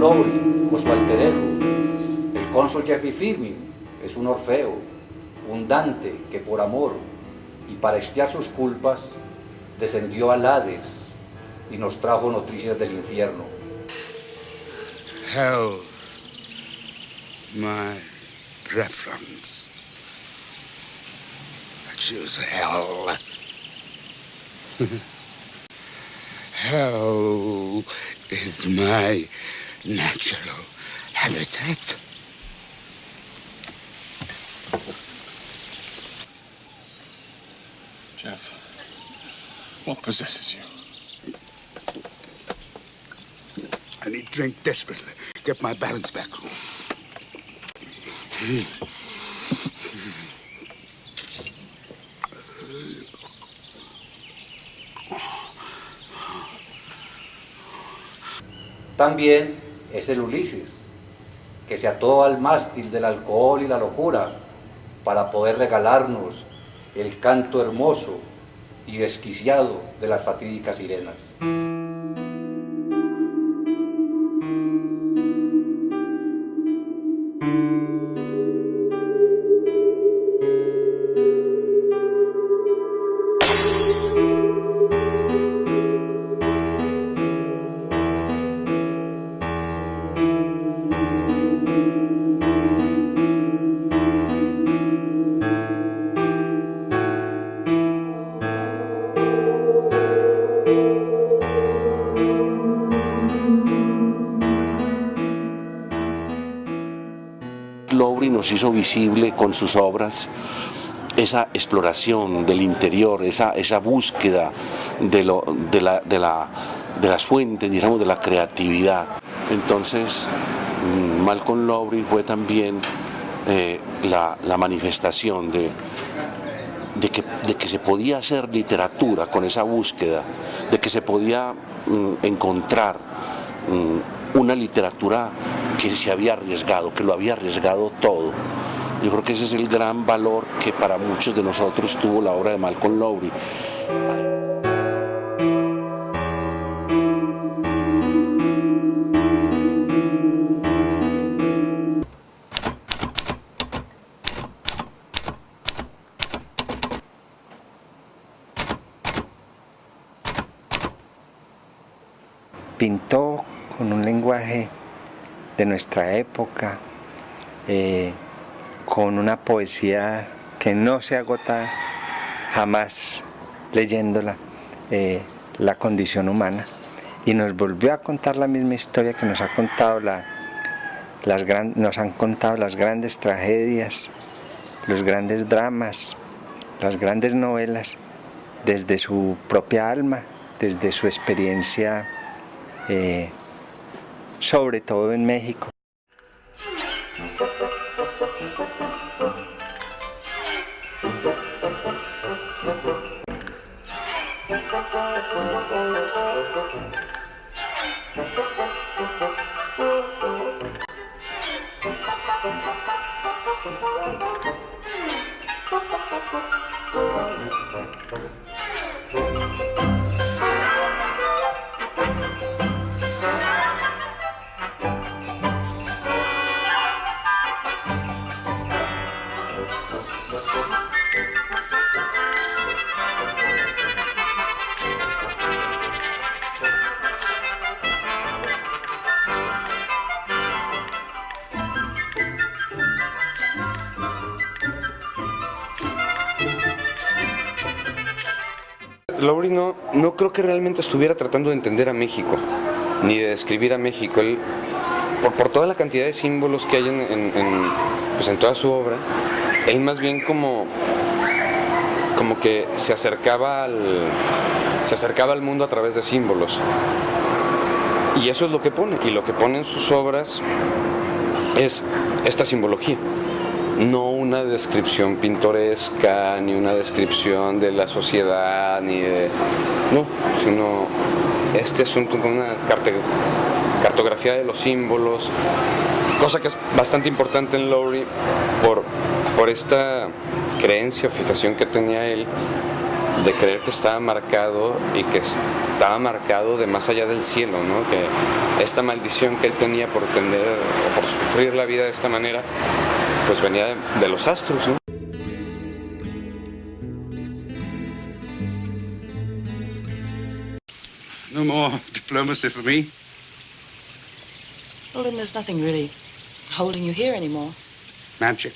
Lowry, o su alter ego, el cónsul Jeffrey Firmin, es un Orfeo, un Dante que por amor y para expiar sus culpas descendió al Hades y nos trajo noticias del infierno. Hell's my preference. I choose hell. Hell is my natural habitat. Jeff, what possesses you? I need drink desperately. Get my balance back. También es el Ulises, que se ató al mástil del alcohol y la locura para poder regalarnos el canto hermoso y desquiciado de las fatídicas sirenas. Lowry nos hizo visible con sus obras esa exploración del interior, esa búsqueda de las fuentes, digamos, de la creatividad. Entonces, Malcolm Lowry fue también la manifestación de que se podía hacer literatura con esa búsqueda, de que se podía encontrar una literatura que se había arriesgado, que lo había arriesgado todo. Yo creo que ese es el gran valor que para muchos de nosotros tuvo la obra de Malcolm Lowry. Pintó con un lenguaje de nuestra época, con una poesía que no se agota jamás leyéndola, la condición humana, y nos volvió a contar la misma historia que nos ha contado nos han contado las grandes tragedias, los grandes dramas, las grandes novelas, desde su propia alma, desde su experiencia, sobre todo en México. Lowry no creo que realmente estuviera tratando de entender a México, ni de describir a México. Él, por toda la cantidad de símbolos que hay en toda su obra, él más bien como que se acercaba al mundo a través de símbolos. Y eso es lo que pone, y lo que pone en sus obras es esta simbología. No una descripción pintoresca, ni una descripción de la sociedad, no, sino este asunto con una cartografía de los símbolos, cosa que es bastante importante en Lowry por esta creencia o fijación que tenía él de creer que estaba marcado y que estaba marcado de más allá del cielo, ¿no? Que esta maldición que él tenía por tener o por sufrir la vida de esta manera, pues venía de los astros, ¿no? No more diplomacy for me. Well, then there's nothing really holding you here anymore. Magic.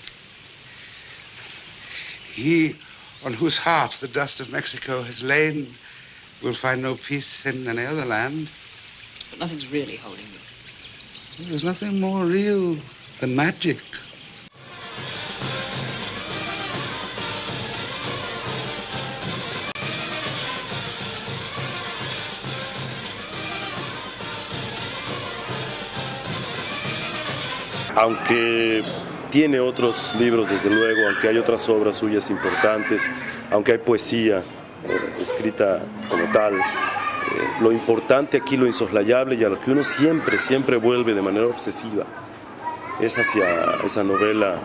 He on whose heart the dust of Mexico has lain will find no peace in any other land. But nothing's really holding you. There's nothing more real than magic. Aunque tiene otros libros, desde luego, aunque hay otras obras suyas importantes, aunque hay poesía escrita como tal, lo importante aquí, lo insoslayable y a lo que uno siempre vuelve de manera obsesiva, es hacia esa novela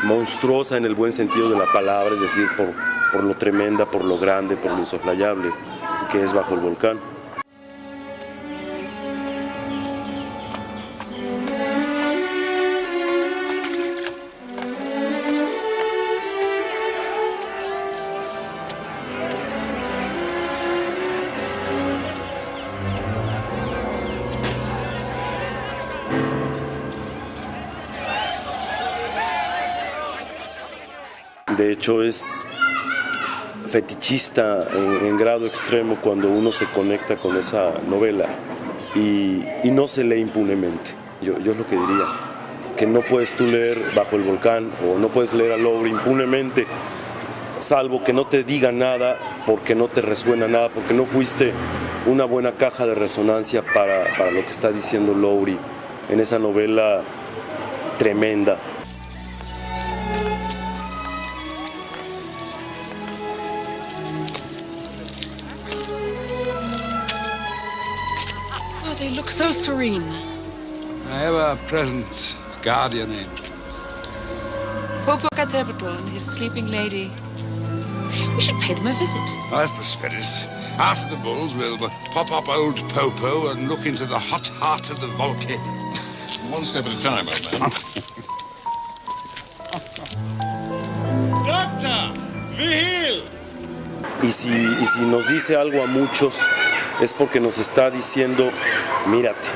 monstruosa en el buen sentido de la palabra, es decir, por lo tremenda, por lo grande, por lo insoslayable que es Bajo el Volcán. De hecho, es fetichista en grado extremo cuando uno se conecta con esa novela y no se lee impunemente. Yo es lo que diría, que no puedes tú leer Bajo el Volcán o no puedes leer a Lowry impunemente, salvo que no te diga nada, porque no te resuena nada, porque no fuiste una buena caja de resonancia para lo que está diciendo Lowry en esa novela tremenda. They look so serene. Ever-present guardian angels. Popocatépetl and his sleeping lady. We should pay them a visit. Oh, that's the spirit. After the bulls, we'll pop up old Popo and look into the hot heart of the volcano. One step at a time, old man. Doctor! Vigil! Y si nos dice algo a muchos, es porque nos está diciendo, mírate.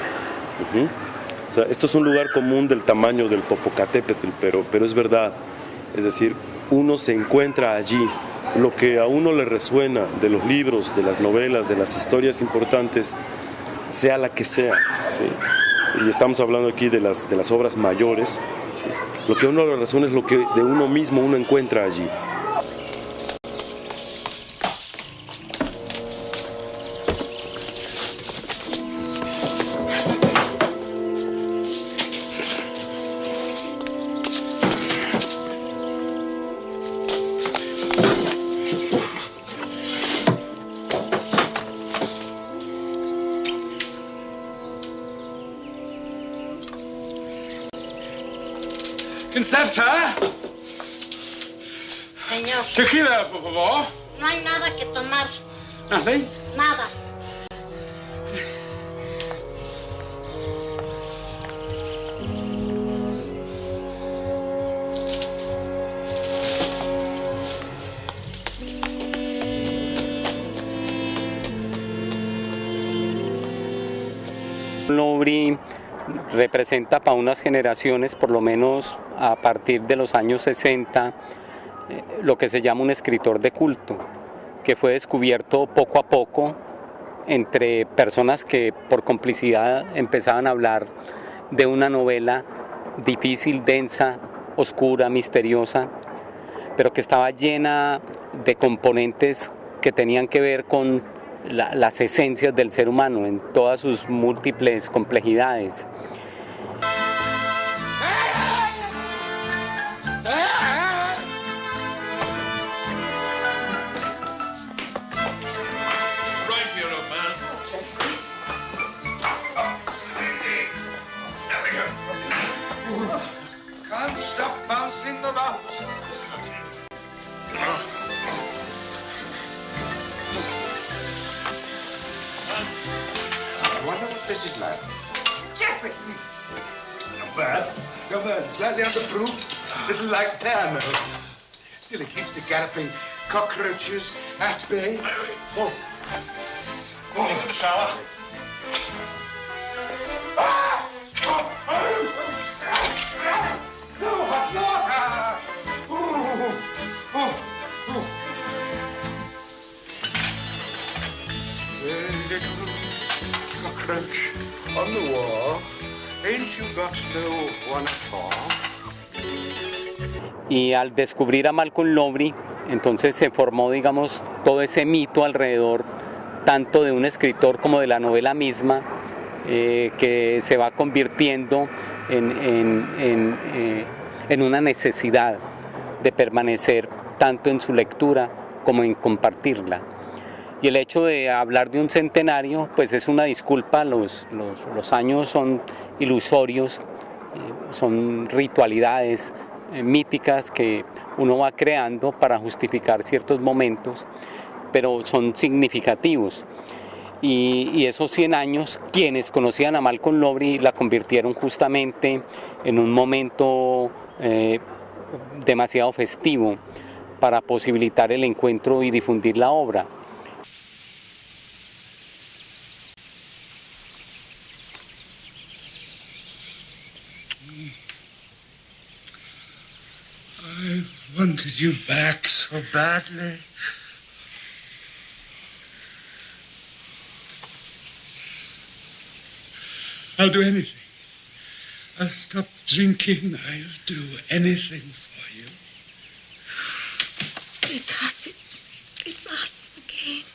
O sea, esto es un lugar común del tamaño del Popocatépetl, pero es verdad. Es decir, uno se encuentra allí. Lo que a uno le resuena de los libros, de las novelas, de las historias importantes, sea la que sea, ¿sí? Y estamos hablando aquí de las obras mayores, ¿sí? Lo que a uno le resuena es lo que de uno mismo uno encuentra allí. Concepta. Señor. Tequila, por favor. No hay nada que tomar. Nothing? Nada. Lowry representa para unas generaciones, por lo menos a partir de los años 60, lo que se llama un escritor de culto, que fue descubierto poco a poco entre personas que por complicidad empezaban a hablar de una novela difícil, densa, oscura, misteriosa, pero que estaba llena de componentes que tenían que ver con las esencias del ser humano en todas sus múltiples complejidades. Can't stop bouncing about. I wonder what this is like. Jeffrey! Not bad. Not bad. Slightly underproof. Little like caramel. Still, it keeps the galloping cockroaches at bay. Oh. Oh, the shower. No hot water! Little cockroach on the wall. Ain't you got no one at all? Y al descubrir a Malcolm Lowry, entonces se formó, digamos, todo ese mito alrededor, tanto de un escritor como de la novela misma, que se va convirtiendo en una necesidad de permanecer tanto en su lectura como en compartirla. Y el hecho de hablar de un centenario, pues es una disculpa, los años son ilusorios, son ritualidades míticas que uno va creando para justificar ciertos momentos, pero son significativos. Y esos 100 años, quienes conocían a Malcolm Lowry la convirtieron justamente en un momento demasiado festivo para posibilitar el encuentro y difundir la obra. I wanted you back so badly. I'll do anything. I'll stop drinking. I'll do anything for you. It's us. It's us again.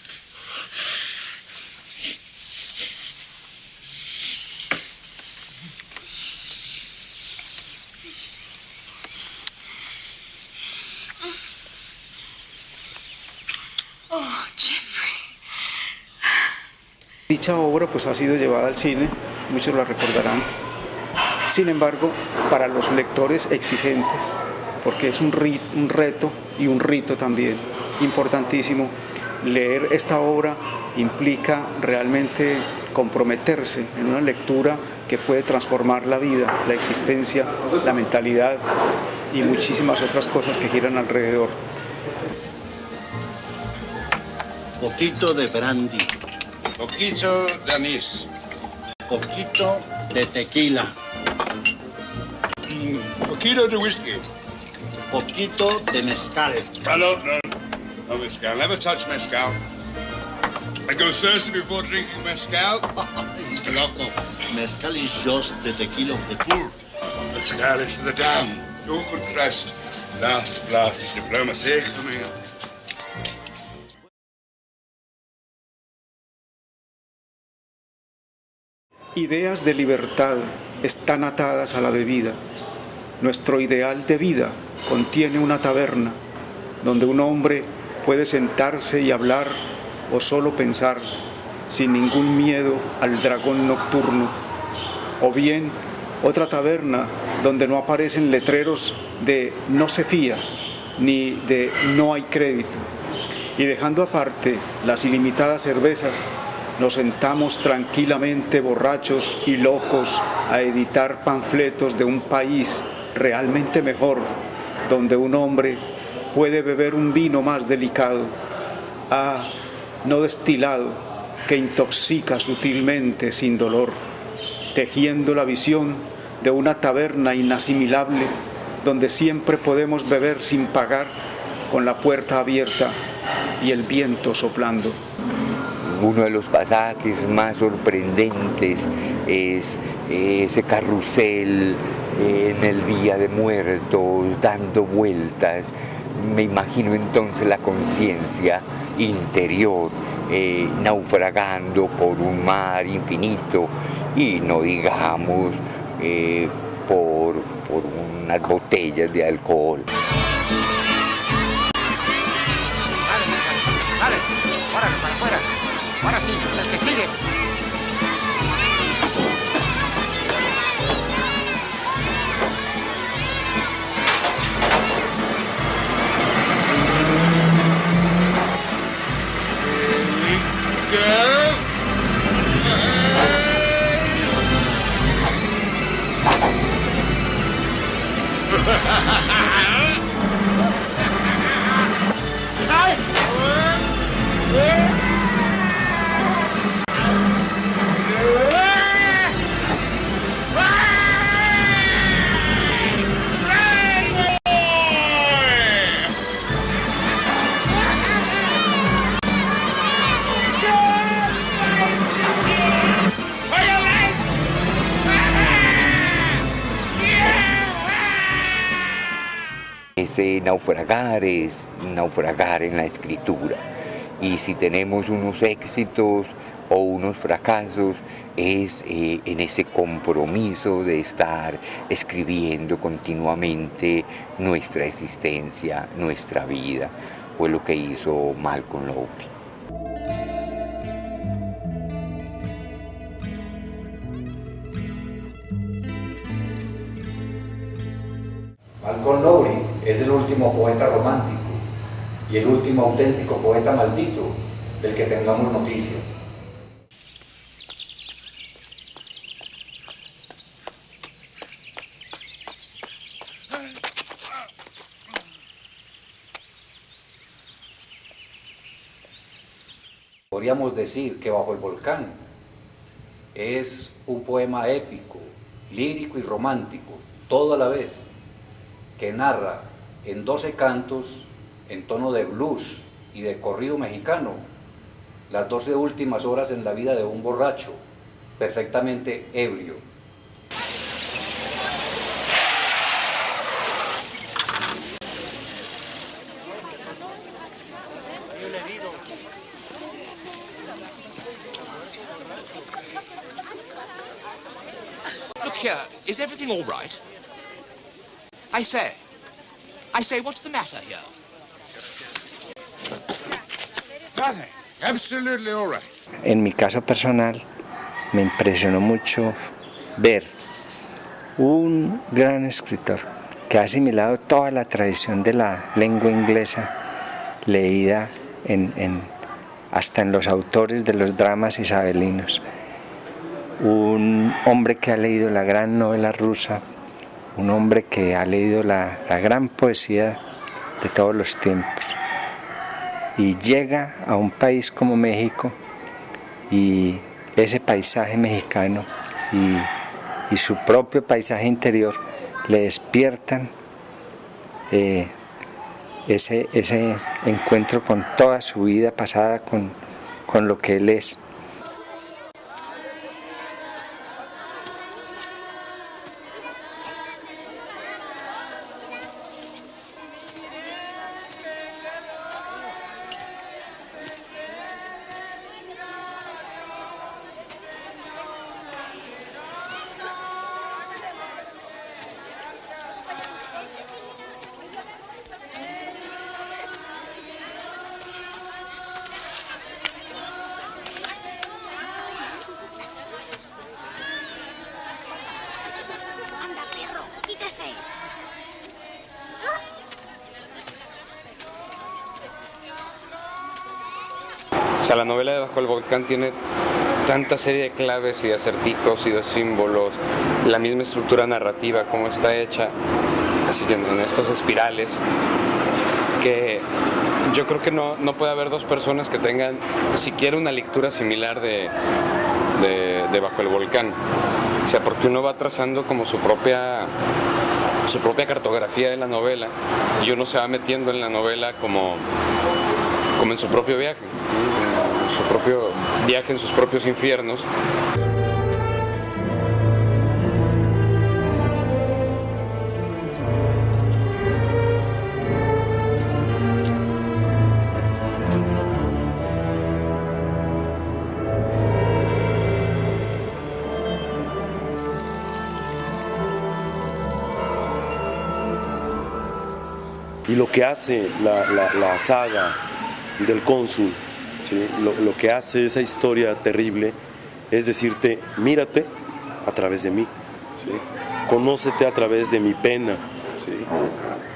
Oh, Jeffrey. Dicha obra pues ha sido llevada al cine, muchos la recordarán. Sin embargo, para los lectores exigentes, porque es un reto y un rito también importantísimo, leer esta obra implica realmente comprometerse en una lectura que puede transformar la vida, la existencia, la mentalidad y muchísimas otras cosas que giran alrededor. Poquito de brandy. Poquito de anís. Poquito de tequila. Poquito de whisky. Poquito de mezcal. No mezcal. Never touch mezcal. I go thirsty before drinking mezcal. It's loco. Mezcal is just the tequila of the poor. Mezcal is for the damned. Open crest. Last blast diplomacy coming up. Ideas de libertad están atadas a la bebida. Nuestro ideal de vida contiene una taberna donde un hombre puede sentarse y hablar o solo pensar sin ningún miedo al dragón nocturno. O bien otra taberna donde no aparecen letreros de no se fía ni de no hay crédito. Y dejando aparte las ilimitadas cervezas, nos sentamos tranquilamente borrachos y locos a editar panfletos de un país realmente mejor, donde un hombre puede beber un vino más delicado, no destilado, que intoxica sutilmente sin dolor, tejiendo la visión de una taberna inasimilable donde siempre podemos beber sin pagar, con la puerta abierta y el viento soplando. Uno de los pasajes más sorprendentes es ese carrusel en el Día de Muertos dando vueltas. Me imagino entonces la conciencia interior naufragando por un mar infinito y no digamos por unas botellas de alcohol. Dale, órale, para afuera. Ahora sí, el que sigue. naufragar es naufragar en la escritura. Y si tenemos unos éxitos o unos fracasos, es en ese compromiso de estar escribiendo continuamente nuestra existencia, nuestra vida. Fue lo que hizo Malcolm Lowry. Malcolm Lowry es el último poeta romántico y el último auténtico poeta maldito del que tengamos noticias. Podríamos decir que Bajo el Volcán es un poema épico, lírico y romántico, todo a la vez, que narra en 12 cantos, en tono de blues y de corrido mexicano, las 12 últimas horas en la vida de un borracho, perfectamente ebrio. Look here, is everything all right? I say, what's the matter here? Nothing. Absolutely all right. En mi caso personal, me impresionó mucho ver un gran escritor que ha asimilado toda la tradición de la lengua inglesa leída hasta en los autores de los dramas isabelinos. Un hombre que ha leído la gran novela rusa, un hombre que ha leído la gran poesía de todos los tiempos y llega a un país como México y ese paisaje mexicano y su propio paisaje interior le despiertan ese encuentro con toda su vida pasada, con lo que él es. O sea, la novela de Bajo el Volcán tiene tanta serie de claves y de acertijos y de símbolos, la misma estructura narrativa, cómo está hecha, así que en estos espirales, que yo creo que no puede haber dos personas que tengan siquiera una lectura similar de Bajo el Volcán. O sea, porque uno va trazando como su propia cartografía de la novela y uno se va metiendo en la novela como en su propio viaje, en su propio viaje en sus propios infiernos. Y lo que hace la saga del cónsul, ¿sí? Lo que hace esa historia terrible es decirte, mírate a través de mí, ¿sí? Conócete a través de mi pena, ¿sí?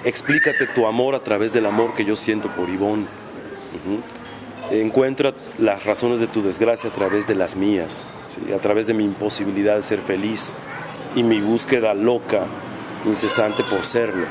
Explícate tu amor a través del amor que yo siento por Ivonne. Encuentra las razones de tu desgracia a través de las mías, ¿sí? A través de mi imposibilidad de ser feliz y mi búsqueda loca, incesante por serlo.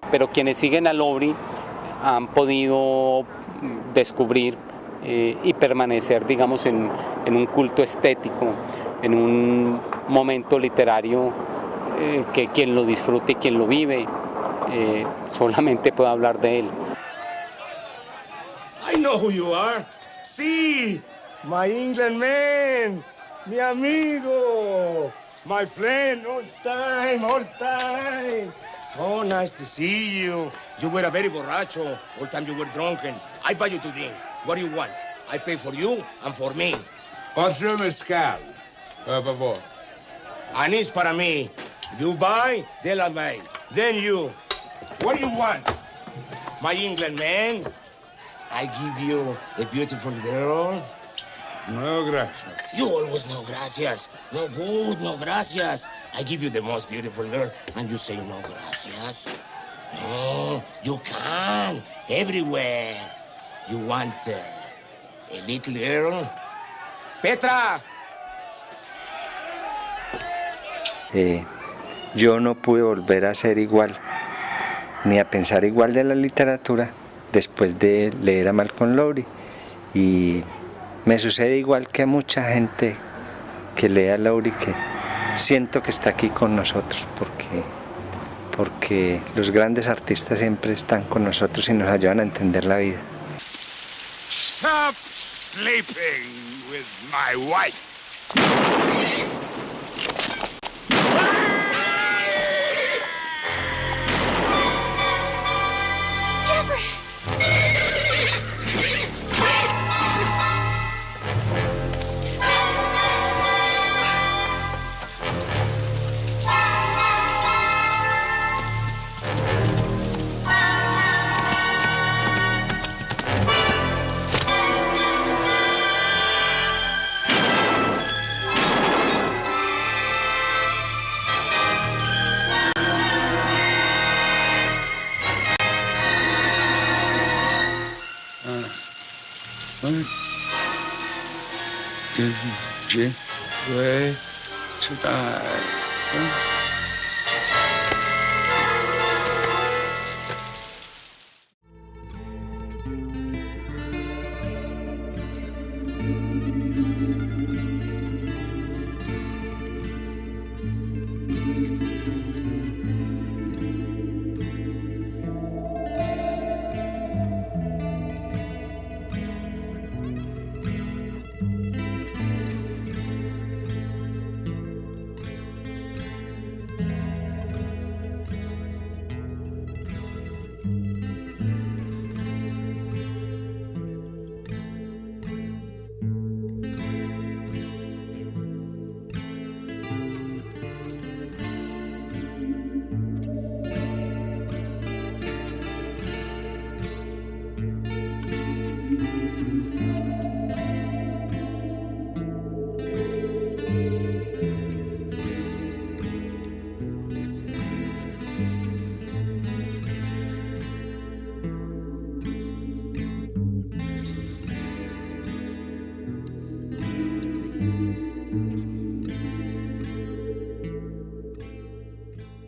Pero quienes siguen a Lowry han podido descubrir y permanecer, digamos, en un culto estético, en un momento literario que quien lo disfrute y quien lo vive solamente puede hablar de él. I know who you are. Sí, my England man, mi amigo, my friend, all time, all time. Oh, nice to see you. You were a very borracho. All time you were drunken. I buy you to drink. What do you want? I pay for you and for me. Otro mezcal, por favor. Anís para mí. You buy, de la may. Then you. What do you want? My England man? I give you a beautiful girl. No, gracias. You always no gracias. No good, no gracias. I give you the most beautiful girl, and you say no gracias. No, you can. Everywhere. You want a little girl? Petra! Yo no pude volver a ser igual, ni a pensar igual de la literatura después de leer a Malcolm Lowry. Y me sucede igual que a mucha gente que lee a Lowry, que siento que está aquí con nosotros, porque los grandes artistas siempre están con nosotros y nos ayudan a entender la vida. Stop sleeping with my wife. Way to die.